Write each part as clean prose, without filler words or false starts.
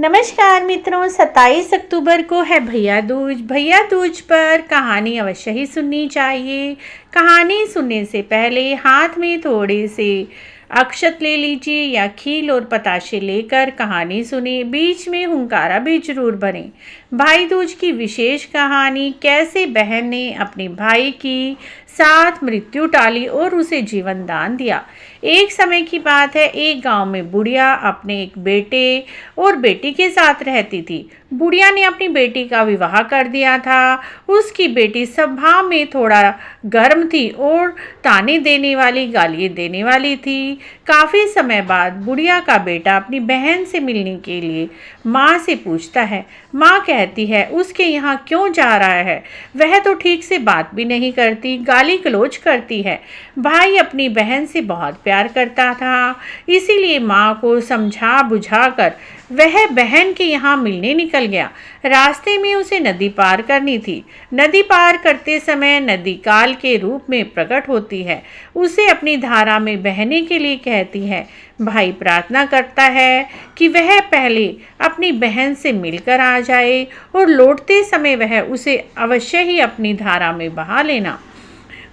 नमस्कार मित्रों, 27 अक्टूबर को है भैया दूज। भैया दूज पर कहानी अवश्य ही सुननी चाहिए। कहानी सुनने से पहले हाथ में थोड़े से अक्षत ले लीजिए या खील और पताशे लेकर कहानी सुने। बीच में हुंकारा भी जरूर बने। भाई दूज की विशेष कहानी, कैसे बहन ने अपने भाई की साथ मृत्यु टाली और उसे जीवन दान दिया। एक समय की बात है, एक गांव में बुढ़िया अपने एक बेटे और बेटी के साथ रहती थी। बुढ़िया ने अपनी बेटी का विवाह कर दिया था। उसकी बेटी स्वभाव में थोड़ा गर्म थी और ताने देने वाली, गालियाँ देने वाली थी। काफ़ी समय बाद बुढ़िया का बेटा अपनी बहन से मिलने के लिए माँ से पूछता है। माँ कहती है उसके यहाँ क्यों जा रहा है, वह तो ठीक से बात भी नहीं करती, गाली गलौज करती है। भाई अपनी बहन से बहुत प्यार करता था, इसीलिए माँ को समझा बुझा कर वह बहन के यहाँ मिलने निकल गया। रास्ते में उसे नदी पार करनी थी। नदी पार करते समय नदी काल के रूप में प्रकट होती है, उसे अपनी धारा में बहने के लिए कहती है। भाई प्रार्थना करता है कि वह पहले अपनी बहन से मिलकर आ जाए और लौटते समय वह उसे अवश्य ही अपनी धारा में बहा लेना।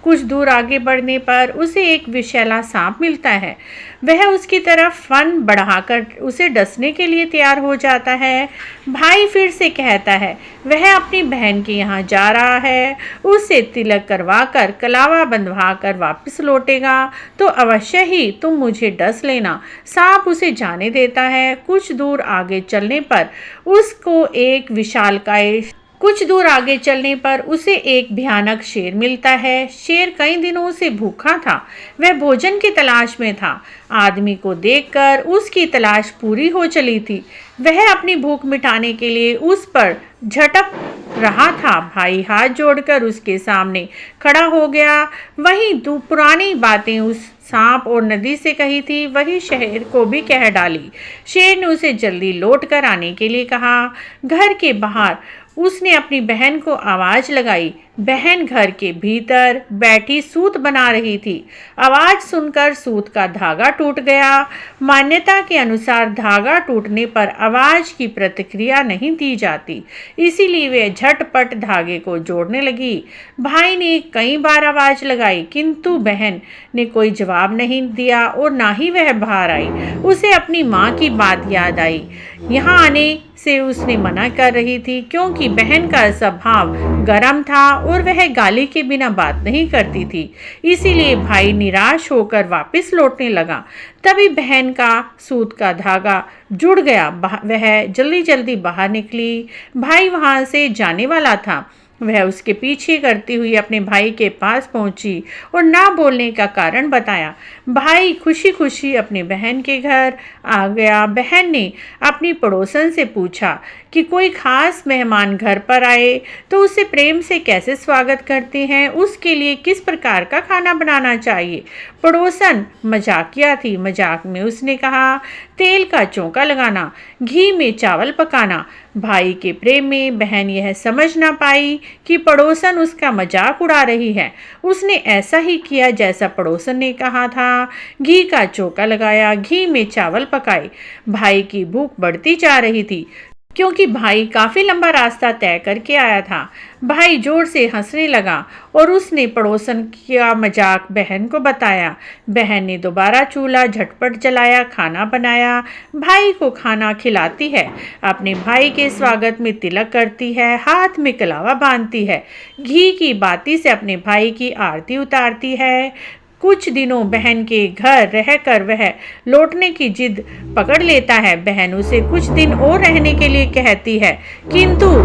कुछ दूर आगे बढ़ने पर उसे एक विषैला सांप मिलता है। वह उसकी तरफ फन बढ़ाकर उसे डसने के लिए तैयार हो जाता है। भाई फिर से कहता है वह अपनी बहन के यहाँ जा रहा है, उससे तिलक करवा कर कलावा बंधवा कर वापस लौटेगा तो अवश्य ही तुम मुझे डस लेना। सांप उसे जाने देता है। कुछ दूर आगे चलने पर उसे एक भयानक शेर मिलता है। शेर कई दिनों से भूखा था, वह भोजन की तलाश में था। आदमी को देखकर उसकी तलाश पूरी हो चली थी। वह अपनी भूख मिटाने के लिए उस पर झटक रहा था। भाई हाथ जोड़कर उसके सामने खड़ा हो गया। वही पुरानी बातें उस सांप और नदी से कही थी, वही शेर को भी कह डाली। शेर ने उसे जल्दी लौट कर आने के लिए कहा। घर के बाहर उसने अपनी बहन को आवाज़ लगाई। बहन घर के भीतर बैठी सूत बना रही थी। आवाज़ सुनकर सूत का धागा टूट गया। मान्यता के अनुसार धागा टूटने पर आवाज़ की प्रतिक्रिया नहीं दी जाती, इसीलिए वे झटपट धागे को जोड़ने लगी। भाई ने कई बार आवाज़ लगाई, किंतु बहन ने कोई जवाब नहीं दिया और ना ही वह बाहर आई। उसे अपनी माँ की बात याद आई। यहाँ आने से उसने मना कर रही थी, क्योंकि बहन का स्वभाव गर्म था और वह गाली के बिना बात नहीं करती थी। इसीलिए भाई निराश होकर वापस लौटने लगा। तभी बहन का सूत का धागा जुड़ गया। वह जल्दी जल्दी बाहर निकली। भाई वहां से जाने वाला था। वह उसके पीछे करती हुई अपने भाई के पास पहुंची और ना बोलने का कारण बताया। भाई खुशी खुशी अपनी बहन के घर आ गया। बहन ने अपनी पड़ोसन से पूछा कि कोई खास मेहमान घर पर आए तो उसे प्रेम से कैसे स्वागत करते हैं, उसके लिए किस प्रकार का खाना बनाना चाहिए। पड़ोसन मजाकिया थी। मजाक में उसने कहा, तेल का चौंका लगाना, घी में चावल पकाना। भाई के प्रेम में बहन यह समझ ना पाई कि पड़ोसन उसका मजाक उड़ा रही है। उसने ऐसा ही किया जैसा पड़ोसन ने कहा था। घी का चौंका लगाया, घी में चावल पकाए। भाई की भूख बढ़ती जा रही थी, क्योंकि भाई काफ़ी लंबा रास्ता तय करके आया था। भाई जोर से हंसने लगा और उसने पड़ोसन का मजाक बहन को बताया। बहन ने दोबारा चूल्हा झटपट जलाया, खाना बनाया, भाई को खाना खिलाती है, अपने भाई के स्वागत में तिलक करती है, हाथ में कलावा बांधती है, घी की बाती से अपने भाई की आरती उतारती है। कुछ दिनों बहन के घर रहकर वह लौटने की जिद पकड़ लेता है। बहन उसे कुछ दिन और रहने के लिए कहती है, किंतु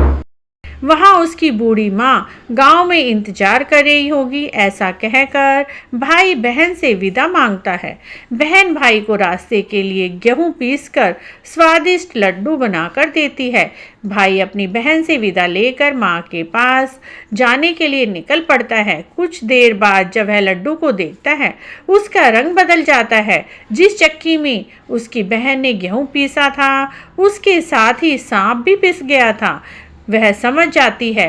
वहाँ उसकी बूढ़ी माँ गांव में इंतजार कर रही होगी। ऐसा कहकर भाई बहन से विदा मांगता है। बहन भाई को रास्ते के लिए गेहूं पीसकर स्वादिष्ट लड्डू बनाकर देती है। भाई अपनी बहन से विदा लेकर माँ के पास जाने के लिए निकल पड़ता है। कुछ देर बाद जब वह लड्डू को देखता है, उसका रंग बदल जाता है। जिस चक्की में उसकी बहन ने गेहूं पीसा था, उसके साथ ही सांप भी पिस गया था। वह समझ जाती है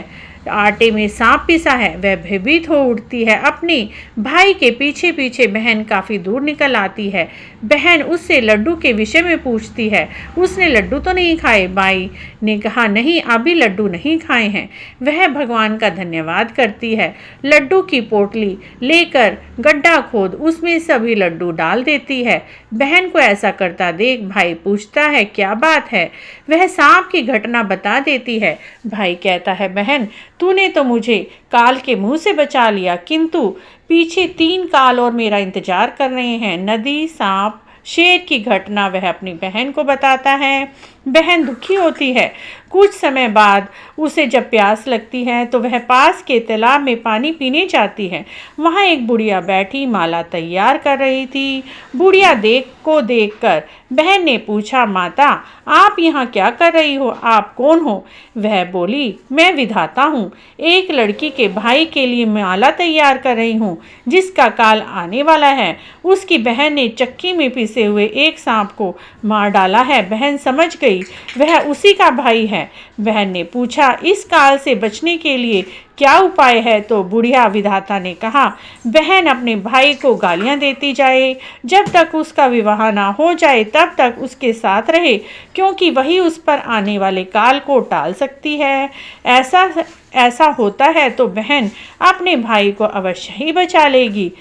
आटे में सांप पिसा है। वह भयभीत हो उठती है। अपने भाई के पीछे पीछे बहन काफ़ी दूर निकल आती है। बहन उससे लड्डू के विषय में पूछती है। उसने लड्डू तो नहीं खाए? भाई ने कहा, नहीं, अभी लड्डू नहीं खाए हैं। वह भगवान का धन्यवाद करती है। लड्डू की पोटली लेकर गड्ढा खोद उसमें सभी लड्डू डाल देती है। बहन को ऐसा करता देख भाई पूछता है, क्या बात है? वह सांप की घटना बता देती है। भाई कहता है, बहन, तूने तो मुझे काल के मुंह से बचा लिया, किंतु पीछे 3 काल और मेरा इंतजार कर रहे हैं। नदी, सांप, शेर की घटना वह अपनी बहन को बताता है। बहन दुखी होती है। कुछ समय बाद उसे जब प्यास लगती है तो वह पास के तालाब में पानी पीने जाती है। वहाँ एक बुढ़िया बैठी माला तैयार कर रही थी। बुढ़िया देखकर बहन ने पूछा, माता, आप यहाँ क्या कर रही हो? आप कौन हो? वह बोली, मैं विधाता हूँ। एक लड़की के भाई के लिए माला तैयार कर रही हूँ जिसका काल आने वाला है। उसकी बहन ने चक्की में पिसे हुए एक सांप को मार डाला है। बहन समझ गई वह उसी का भाई है। बहन ने पूछा, इस काल से बचने के लिए क्या उपाय है? तो बुढ़िया विधाता ने कहा, बहन अपने भाई को गालियां देती जाए। जब तक उसका विवाह ना हो जाए तब तक उसके साथ रहे, क्योंकि वही उस पर आने वाले काल को टाल सकती है। ऐसा होता है तो बहन अपने भाई को अवश्य ही बचा लेगी।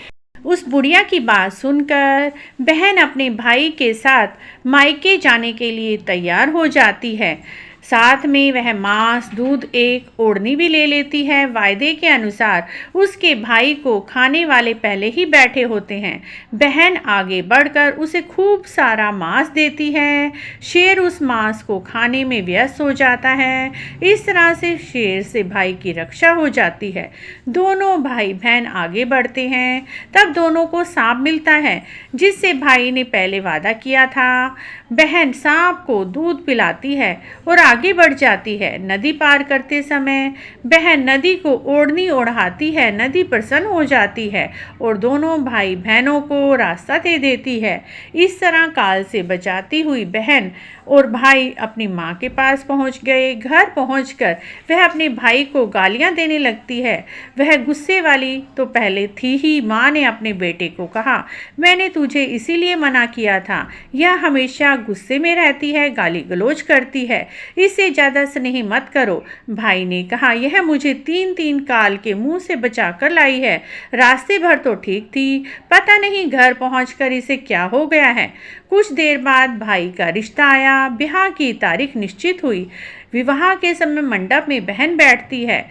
उस बुढ़िया की बात सुनकर बहन अपने भाई के साथ मायके जाने के लिए तैयार हो जाती है। साथ में वह मांस, दूध, एक ओढ़नी भी ले लेती है। वायदे के अनुसार उसके भाई को खाने वाले पहले ही बैठे होते हैं। बहन आगे बढ़कर उसे खूब सारा मांस देती है। शेर उस मांस को खाने में व्यस्त हो जाता है। इस तरह से शेर से भाई की रक्षा हो जाती है। दोनों भाई बहन आगे बढ़ते हैं। तब दोनों को सांप मिलता है जिससे भाई ने पहले वादा किया था। बहन सांप को दूध पिलाती है और आगे बढ़ जाती है। नदी पार करते समय बहन नदी को ओढ़नी ओढ़ाती है। नदी प्रसन्न हो जाती है और दोनों भाई बहनों को रास्ता दे देती है। इस तरह काल से बचाती हुई बहन और भाई अपनी माँ के पास पहुँच गए। घर पहुँचकर वह अपने भाई को गालियाँ देने लगती है। वह गुस्से वाली तो पहले थी ही। माँ ने अपने बेटे को कहा, मैंने तुझे इसीलिए मना किया था। यह हमेशा गुस्से में रहती है, गाली गलौज करती है, इससे ज़्यादा स्नेह मत करो। भाई ने कहा, यह मुझे 3 काल के मुंह से बचा कर लाई है। रास्ते भर तो ठीक थी, पता नहीं घर पहुंचकर इसे क्या हो गया है। कुछ देर बाद भाई का रिश्ता आया। ब्याह की तारीख निश्चित हुई। विवाह के समय मंडप में बहन बैठती है।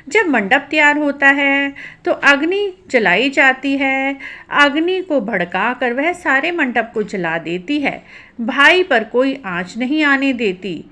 जब मंडप तैयार होता है तो अग्नि जलाई जाती है। अग्नि को भड़काकर वह सारे मंडप को जला देती है। भाई पर कोई आंच नहीं आने देती।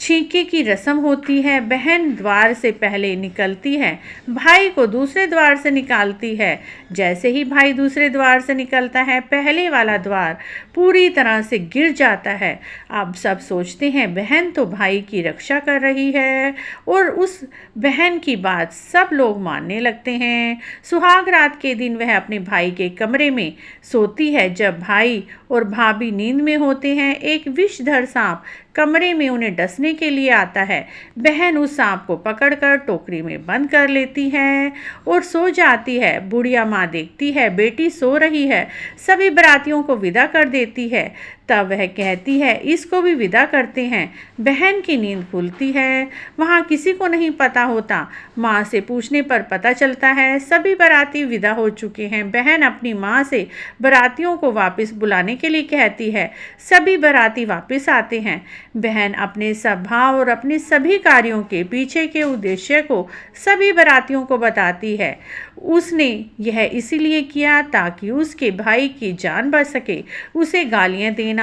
छींके की रस्म होती है। बहन द्वार से पहले निकलती है, भाई को दूसरे द्वार से निकालती है। जैसे ही भाई दूसरे द्वार से निकलता है, पहले वाला द्वार पूरी तरह से गिर जाता है। अब सब सोचते हैं बहन तो भाई की रक्षा कर रही है और उस बहन की बात सब लोग मानने लगते हैं। सुहाग रात के दिन वह अपने भाई के कमरे में सोती है। जब भाई और भाभी नींद में होते हैं, एक विषधर सांप कमरे में उन्हें डसने के लिए आता है। बहन उस सांप को पकड़कर टोकरी में बंद कर लेती है और सो जाती है। बुढ़िया माँ देखती है बेटी सो रही है, सभी बरातियों को विदा कर देती है। तब वह कहती है, इसको भी विदा करते हैं। बहन की नींद खुलती है। वहाँ किसी को नहीं पता होता। माँ से पूछने पर पता चलता है सभी बाराती विदा हो चुके हैं। बहन अपनी माँ से बारातियों को वापस बुलाने के लिए कहती है। सभी बाराती वापस आते हैं। बहन अपने स्वभाव और अपने सभी कार्यों के पीछे के उद्देश्य को सभी बारातियों को बताती है। उसने यह इसीलिए किया ताकि उसके भाई की जान बच सके। उसे गालियाँ देना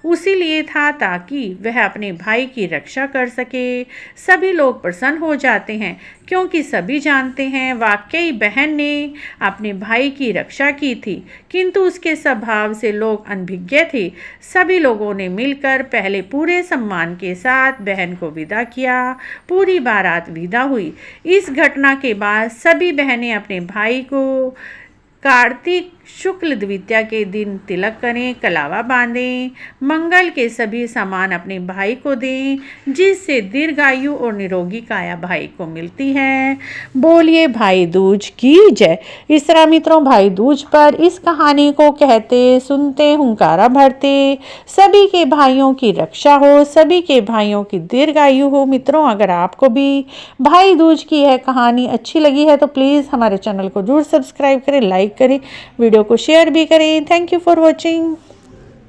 उसीलिए था ताकि वह अपने भाई की रक्षा कर सके। सभी लोग प्रसन्न हो जाते हैं क्योंकि सभी जानते हैं वाकई बहन ने अपने भाई की रक्षा की थी, किंतु उसके स्वभाव से लोग अनभिज्ञ थे। सभी लोगों ने मिलकर पहले पूरे सम्मान के साथ बहन को विदा किया। पूरी बारात विदा हुई। इस घटना के बाद सभी बहनें अपने भाई को कार्तिक शुक्ल द्वितीया के दिन तिलक करें, कलावा बांधें, मंगल के सभी सामान अपने भाई को दें, जिससे दीर्घायु और निरोगी काया भाई को मिलती है। बोलिए भाई दूज की जय। इस तरह मित्रों भाई दूज पर इस कहानी को कहते सुनते हुंकारा भरते सभी के भाइयों की रक्षा हो, सभी के भाइयों की दीर्घायु हो। मित्रों अगर आपको भी भाई दूज की यह कहानी अच्छी लगी है तो प्लीज़ हमारे चैनल को जरूर सब्सक्राइब करें, लाइक करें, वीडियो को शेयर भी करें। Thank you for watching.